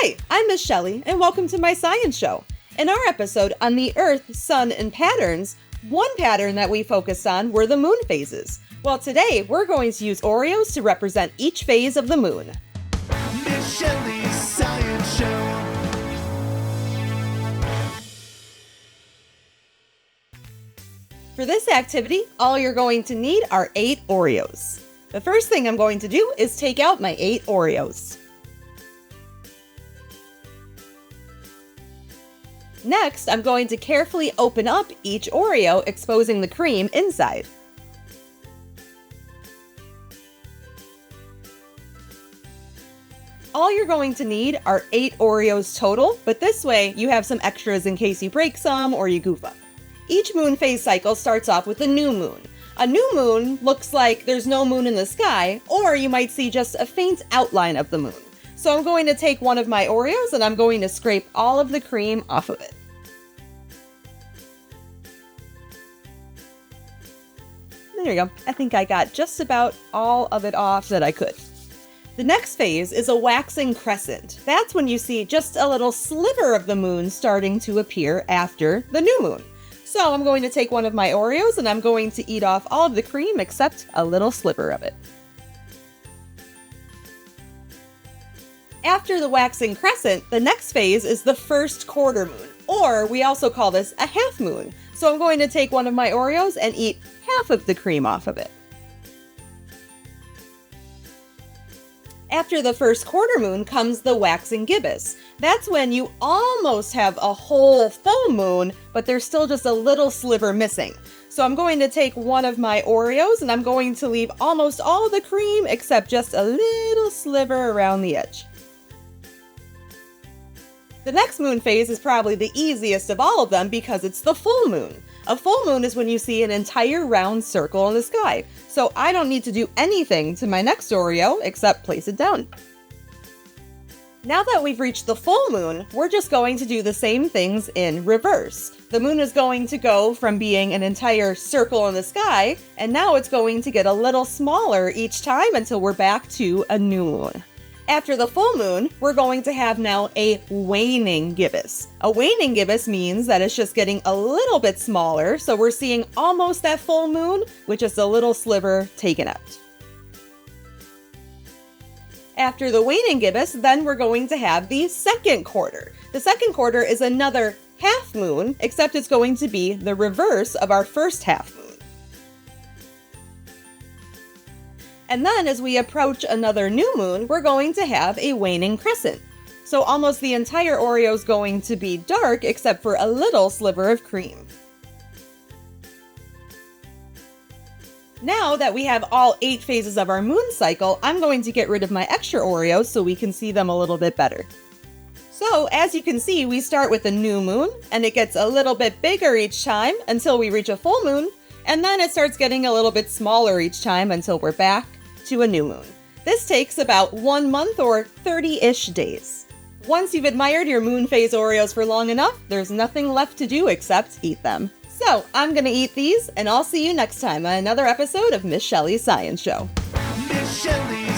Hi, I'm Miss Shelley, and welcome to my science show. In our episode on the Earth, Sun, and patterns, one pattern that we focused on were the moon phases. Well, today we're going to use Oreos to represent each phase of the moon. Miss Shelley's Science Show. For this activity, all you're going to need are 8 Oreos. The first thing I'm going to do is take out my 8 Oreos. Next, I'm going to carefully open up each Oreo, exposing the cream inside. All you're going to need are 8 Oreos total, but this way you have some extras in case you break some or you goof up. Each moon phase cycle starts off with a new moon. A new moon looks like there's no moon in the sky, or you might see just a faint outline of the moon. So I'm going to take one of my Oreos and I'm going to scrape all of the cream off of it. There you go. I think I got just about all of it off that I could. The next phase is a waxing crescent. That's when you see just a little sliver of the moon starting to appear after the new moon. So I'm going to take one of my Oreos and I'm going to eat off all of the cream except a little sliver of it. After the waxing crescent, the next phase is the first quarter moon, or we also call this a half moon. So I'm going to take one of my Oreos and eat half of the cream off of it. After the first quarter moon comes the waxing gibbous. That's when you almost have a whole full moon, but there's still just a little sliver missing. So I'm going to take one of my Oreos and I'm going to leave almost all the cream except just a little sliver around the edge. The next moon phase is probably the easiest of all of them because it's the full moon. A full moon is when you see an entire round circle in the sky. So I don't need to do anything to my next Oreo except place it down. Now that we've reached the full moon, we're just going to do the same things in reverse. The moon is going to go from being an entire circle in the sky, and now it's going to get a little smaller each time until we're back to a new moon. After the full moon, we're going to have now a waning gibbous. A waning gibbous means that it's just getting a little bit smaller, so we're seeing almost that full moon with just a little sliver taken out. After the waning gibbous, then we're going to have the second quarter. The second quarter is another half moon, except it's going to be the reverse of our first half moon. And then as we approach another new moon, we're going to have a waning crescent. So almost the entire Oreo is going to be dark except for a little sliver of cream. Now that we have all 8 phases of our moon cycle, I'm going to get rid of my extra Oreos so we can see them a little bit better. So as you can see, we start with a new moon and it gets a little bit bigger each time until we reach a full moon, and then it starts getting a little bit smaller each time until we're back to a new moon. This takes about 1 month or 30-ish days. Once you've admired your moon phase Oreos for long enough, there's nothing left to do except eat them. So I'm gonna eat these, and I'll see you next time on another episode of Miss Shelley's Science Show. Miss Shelley.